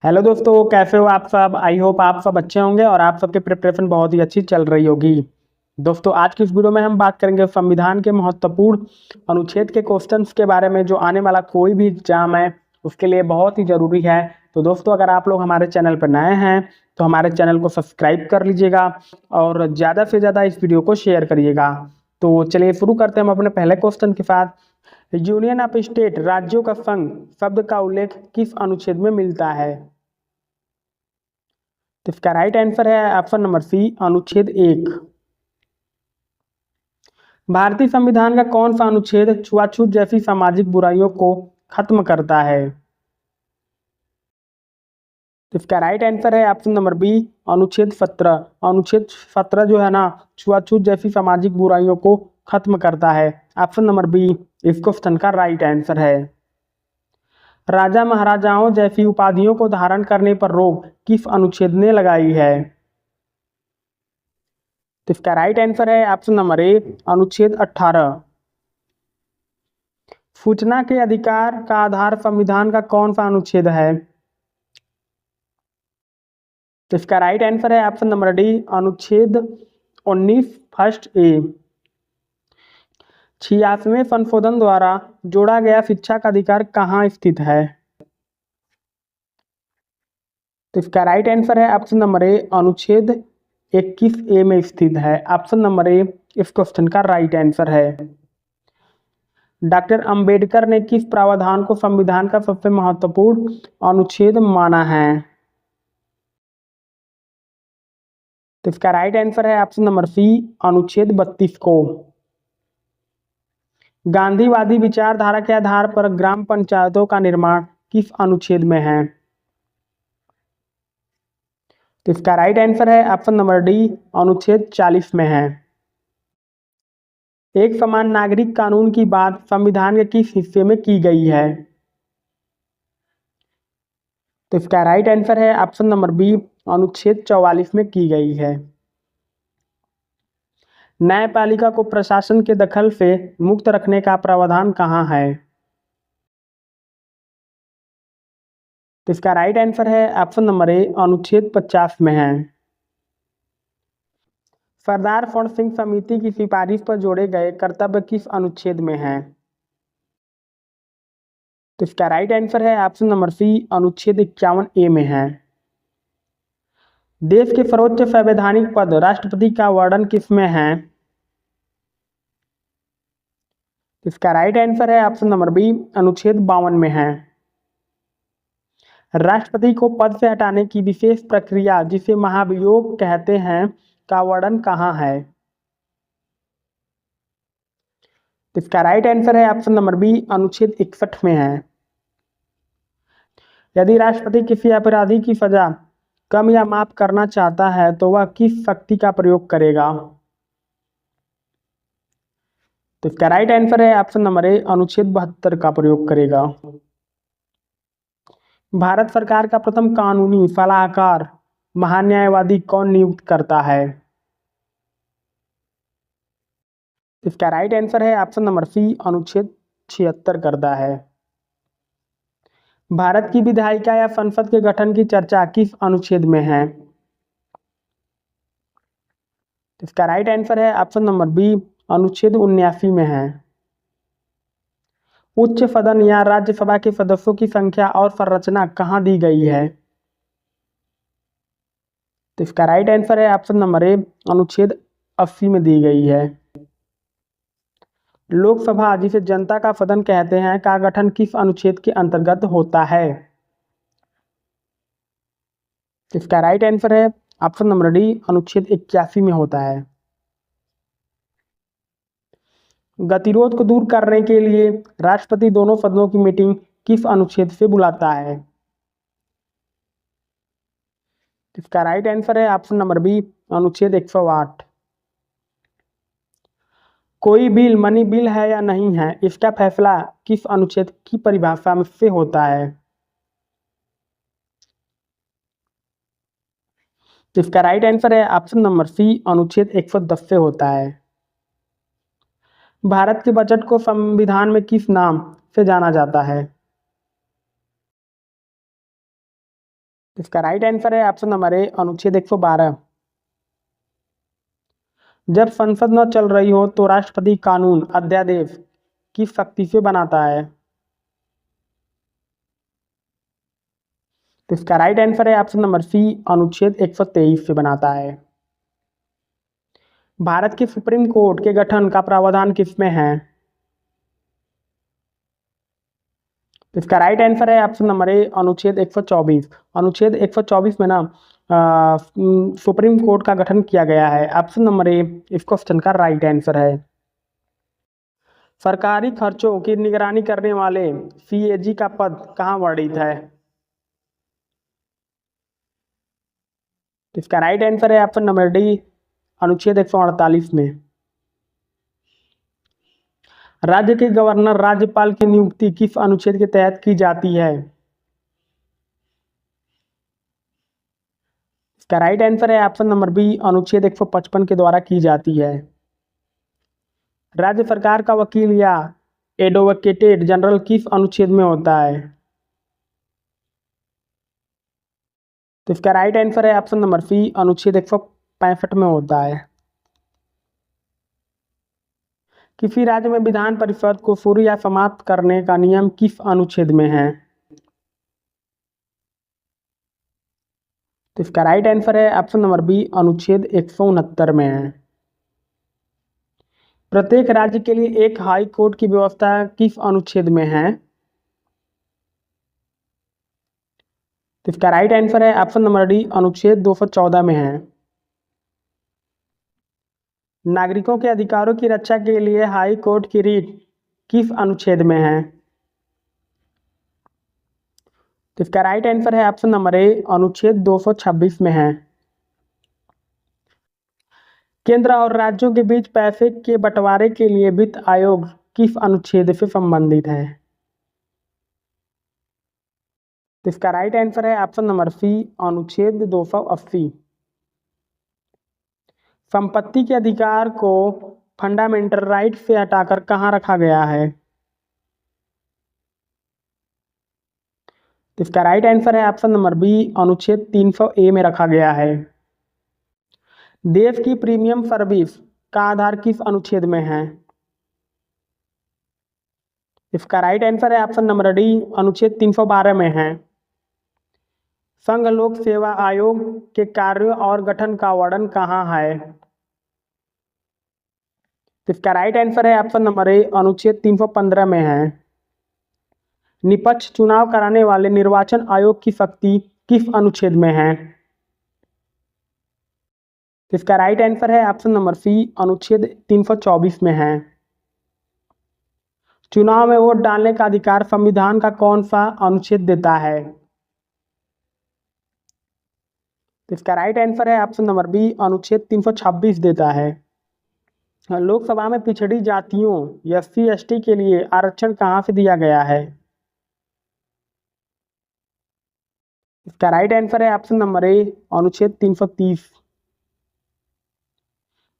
Hello दोस्तों, कैसे हो आप सब। आई होप आप सब अच्छे होंगे और आप सबकी प्रिपरेशन बहुत ही अच्छी चल रही होगी। दोस्तों, आज की इस वीडियो में हम बात करेंगे संविधान के महत्वपूर्ण अनुच्छेद के क्वेश्चंस के बारे में, जो आने वाला कोई भी एग्जाम है उसके लिए बहुत ही ज़रूरी है। तो दोस्तों, अगर आप लोग हमारे चैनल पर नए हैं तो हमारे चैनल को सब्सक्राइब कर लीजिएगा और ज़्यादा से ज़्यादा इस वीडियो को शेयर करिएगा। तो चलिए शुरू करते हैं हम अपने पहले क्वेश्चन के साथ। यूनियन ऑफ स्टेट, राज्यों का संघ शब्द का उल्लेख किस अनुच्छेद में मिलता है? तो इसका राइट आंसर है ऑप्शन नंबर सी, अनुच्छेद 1। भारतीय संविधान का कौन सा अनुच्छेद छुआछूत जैसी सामाजिक बुराइयों को खत्म करता है? तो इसका राइट आंसर है ऑप्शन नंबर बी, अनुच्छेद 17। अनुच्छेद 17 जो है ना, छुआछूत जैसी सामाजिक बुराइयों को खत्म करता है। ऑप्शन नंबर बी इस क्वेश्चन का राइट आंसर है। राजा महाराजाओं जैसी उपाधियों को धारण करने पर रोक किस अनुच्छेद ने लगाई है? तो इसका राइट आंसर है ऑप्शन नंबर ए, अनुच्छेद 18। सूचना के अधिकार का आधार संविधान का कौन सा अनुच्छेद है? तो इसका राइट आंसर है ऑप्शन नंबर डी, अनुच्छेद 19 फर्स्ट ए। 86वें संशोधन द्वारा जोड़ा गया शिक्षा का अधिकार कहाँ स्थित है? तो इसका राइट आंसर है ऑप्शन नंबर ए, अनुच्छेद 21 ए में स्थित है। ऑप्शन नंबर ए इस क्वेश्चन का राइट आंसर है। डॉक्टर अंबेडकर ने किस प्रावधान को संविधान का सबसे महत्वपूर्ण अनुच्छेद माना है? तो इसका राइट आंसर है ऑप्शन नंबर सी, अनुच्छेद 32 को। गांधीवादी विचारधारा के आधार पर ग्राम पंचायतों का निर्माण किस अनुच्छेद में है? तो इसका राइट आंसर है ऑप्शन नंबर डी, अनुच्छेद 40 में है। एक समान नागरिक कानून की बात संविधान के किस हिस्से में की गई है? तो इसका राइट आंसर है ऑप्शन नंबर बी, अनुच्छेद 44 में की गई है। न्यायपालिका को प्रशासन के दखल से मुक्त रखने का प्रावधान कहाँ है? तो इसका राइट आंसर है ऑप्शन नंबर ए, अनुच्छेद 50 में है। सरदार फण सिंह समिति की सिफारिश पर जोड़े गए कर्तव्य किस अनुच्छेद में है? तो इसका राइट आंसर है ऑप्शन नंबर सी, अनुच्छेद 51 ए में है। देश के सर्वोच्च संवैधानिक पद राष्ट्रपति का वर्णन किस में है? इसका राइट आंसर है ऑप्शन नंबर बी, अनुच्छेद 52 में है। राष्ट्रपति को पद से हटाने की विशेष प्रक्रिया जिसे महाभियोग कहते हैं का वर्णन कहाँ है? इसका राइट आंसर है ऑप्शन नंबर बी, अनुच्छेद 61 में है। यदि राष्ट्रपति किसी अपराधी की सजा कम या माफ करना चाहता है तो वह किस शक्ति का प्रयोग करेगा? तो इसका राइट आंसर है ऑप्शन नंबर ए, अनुच्छेद 72 का प्रयोग करेगा। भारत सरकार का प्रथम कानूनी सलाहकार महान्यायवादी कौन नियुक्त करता है? इसका राइट आंसर है ऑप्शन नंबर सी, अनुच्छेद 76 करता है। भारत की विधायिका या संसद के गठन की चर्चा किस अनुच्छेद में है? इसका राइट आंसर है ऑप्शन नंबर बी, अनुच्छेद 79 में है। उच्च सदन या राज्यसभा के सदस्यों की संख्या और संरचना कहाँ दी गई है? तो इसका राइट आंसर है ऑप्शन नंबर ए, अनुच्छेद 80 में दी गई है। लोकसभा, जिसे जनता का सदन कहते हैं, का गठन किस अनुच्छेद के अंतर्गत होता है? इसका राइट आंसर है ऑप्शन नंबर डी, अनुच्छेद 81 में होता है। गतिरोध को दूर करने के लिए राष्ट्रपति दोनों सदनों की मीटिंग किस अनुच्छेद से बुलाता है? इसका राइट आंसर है ऑप्शन नंबर बी, अनुच्छेद 108। कोई बिल मनी बिल है या नहीं है, इसका फैसला किस अनुच्छेद की परिभाषा में से होता है? इसका राइट आंसर है ऑप्शन नंबर सी, अनुच्छेद 110 से होता है। भारत के बजट को संविधान में किस नाम से जाना जाता है? इसका राइट आंसर है ऑप्शन नंबर ए अनुच्छेद 112। जब संसद न चल रही हो तो राष्ट्रपति कानून अध्यादेश किस शक्ति से बनाता है? तो इसका राइट आंसर है ऑप्शन नंबर सी अनुच्छेद 123 से बनाता है। भारत के सुप्रीम कोर्ट के गठन का प्रावधान किसमें है? तो इसका राइट आंसर है ऑप्शन नंबर ए अनुच्छेद 124। अनुच्छेद 124 में ना सुप्रीम कोर्ट का गठन किया गया है। ऑप्शन नंबर ए इस क्वेश्चन का राइट आंसर है। सरकारी खर्चों की निगरानी करने वाले सीएजी का पद कहाँ वर्णित है? तो इसका राइट आंसर है ऑप्शन नंबर डी अनुच्छेद 148 में। राज्य के गवर्नर राज्यपाल की नियुक्ति किस अनुच्छेद के तहत की जाती है? इसका राइट आंसर है ऑप्शन नंबर बी अनुच्छेद 155 के द्वारा की जाती है। राज्य सरकार का वकील या एडवोकेट जनरल किस अनुच्छेद में होता है? तो इसका राइट आंसर है ऑप्शन नंबर सी अनुच्छेद 165 में होता है। किसी राज्य में विधान परिषद को शुरू या समाप्त करने का नियम किस अनुच्छेद में है? तो इसका राइट आंसर है ऑप्शन नंबर बी अनुच्छेद 169 में है। प्रत्येक राज्य के लिए एक हाई कोर्ट की व्यवस्था किस अनुच्छेद में है? तो इसका राइट आंसर है ऑप्शन नंबर डी अनुच्छेद 214 में है। नागरिकों के अधिकारों की रक्षा के लिए हाई कोर्ट की रीट किस अनुच्छेद में है? तो इसका राइट आंसर है ऑप्शन नंबर ए अनुच्छेद 226 में है। केंद्र और राज्यों के बीच पैसे के बंटवारे के लिए वित्त आयोग किस अनुच्छेद से संबंधित है? तो इसका राइट आंसर है ऑप्शन नंबर सी अनुच्छेद 280। संपत्ति के अधिकार को फंडामेंटल राइट से हटाकर कहाँ रखा गया है? तो इसका राइट आंसर है ऑप्शन नंबर बी अनुच्छेद 300 ए में रखा गया है। देश की प्रीमियम सर्विस का आधार किस अनुच्छेद में है? इसका राइट आंसर है ऑप्शन नंबर डी अनुच्छेद 312 में है। संघ लोक सेवा आयोग के कार्यों और गठन का वर्णन कहाँ है? तो इसका राइट आंसर है ऑप्शन नंबर ए अनुच्छेद 315 में है। निष्पक्ष चुनाव कराने वाले निर्वाचन आयोग की शक्ति किस अनुच्छेद में है? इसका राइट आंसर है ऑप्शन नंबर सी अनुच्छेद 324 में है। चुनाव में वोट डालने का अधिकार संविधान का कौन सा अनुच्छेद देता है? इसका राइट आंसर है ऑप्शन नंबर बी अनुच्छेद 326 देता है। लोकसभा में पिछड़ी जातियों एससी एसटी के लिए आरक्षण कहाँ से दिया गया है? इसका राइट आंसर है ऑप्शन नंबर ए अनुच्छेद 330।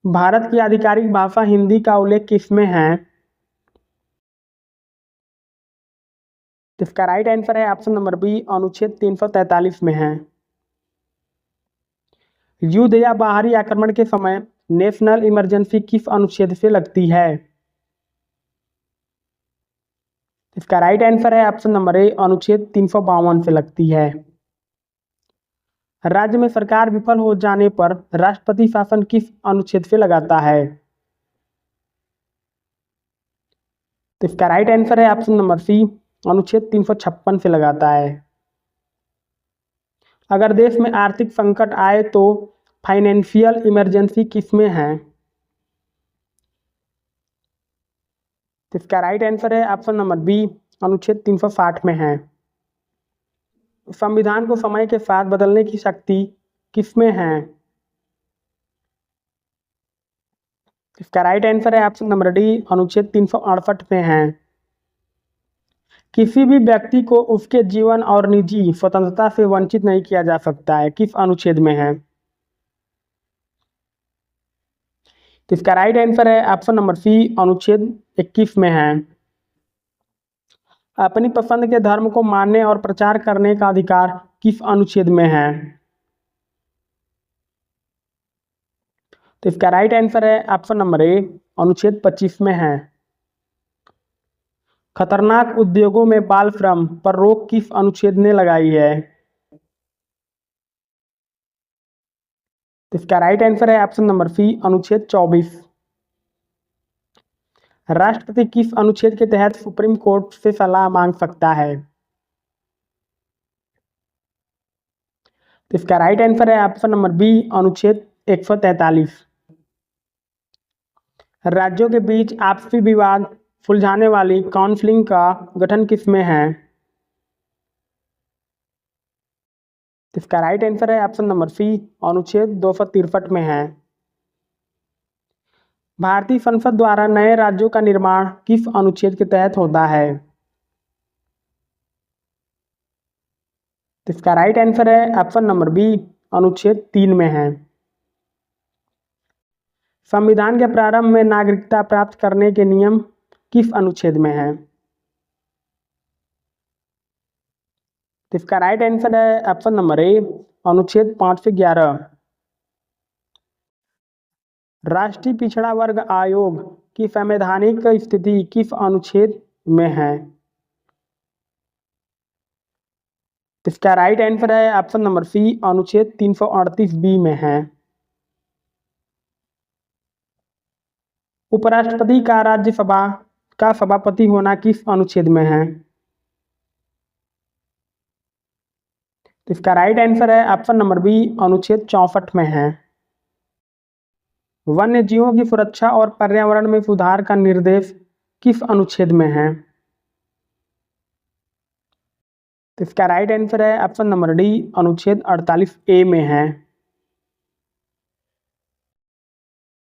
भारत की आधिकारिक भाषा हिंदी का उल्लेख किसमें है? इसका राइट आंसर है ऑप्शन नंबर बी अनुच्छेद 343 में है। युद्ध या बाहरी आक्रमण के समय नेशनल इमरजेंसी किस अनुच्छेद से लगती है? इसका राइट आंसर है ऑप्शन नंबर ए अनुच्छेद 352 से लगती है। राज्य में सरकार विफल हो जाने पर राष्ट्रपति शासन किस अनुच्छेद से लगाता है? तो इसका राइट आंसर है ऑप्शन नंबर सी अनुच्छेद 356 से लगाता है। अगर देश में आर्थिक संकट आए तो फाइनेंशियल इमरजेंसी किसमें है? तो इसका राइट आंसर है ऑप्शन नंबर बी अनुच्छेद 360 में है। संविधान को समय के साथ बदलने की शक्ति किसमें है? इसका राइट आंसर है ऑप्शन नंबर डी अनुच्छेद 368 में है। किसी भी व्यक्ति को उसके जीवन और निजी स्वतंत्रता से वंचित नहीं किया जा सकता है, किस अनुच्छेद में है? तो इसका राइट आंसर है ऑप्शन नंबर सी अनुच्छेद 21 में है। अपनी पसंद के धर्म को मानने और प्रचार करने का अधिकार किस अनुच्छेद में है? तो इसका राइट आंसर है ऑप्शन नंबर ए, अनुच्छेद 25 में है। खतरनाक उद्योगों में बाल श्रम पर रोक किस अनुच्छेद ने लगाई है? तो इसका राइट आंसर है ऑप्शन नंबर सी, अनुच्छेद 24। राष्ट्रपति किस अनुच्छेद के तहत सुप्रीम कोर्ट से सलाह मांग सकता है? तो इसका राइट आंसर है ऑप्शन नंबर बी, अनुच्छेद 143। राज्यों के बीच आपसी विवाद सुलझाने वाली काउंसिल का गठन किसमें है? इसका राइट आंसर है ऑप्शन नंबर सी, अनुच्छेद 263 में है। भारतीय संसद द्वारा नए राज्यों का निर्माण किस अनुच्छेद के तहत होता है? इसका राइट आंसर है ऑप्शन नंबर बी, अनुच्छेद 3 में है। संविधान के प्रारंभ में नागरिकता प्राप्त करने के नियम किस अनुच्छेद में है? इसका राइट आंसर है ऑप्शन नंबर ए, अनुच्छेद 5 से 11। राष्ट्रीय पिछड़ा वर्ग आयोग की संवैधानिक स्थिति किस अनुच्छेद में है? इसका राइट आंसर है ऑप्शन नंबर सी, अनुच्छेद 338 बी में है। उपराष्ट्रपति का राज्यसभा का सभापति होना किस अनुच्छेद में है? तो इसका राइट आंसर है ऑप्शन नंबर बी, अनुच्छेद 64 में है। वन्य जीवों की सुरक्षा और पर्यावरण में सुधार का निर्देश किस अनुच्छेद में है? तो इसका राइट आंसर है ऑप्शन नंबर डी, अनुच्छेद 48 ए में है।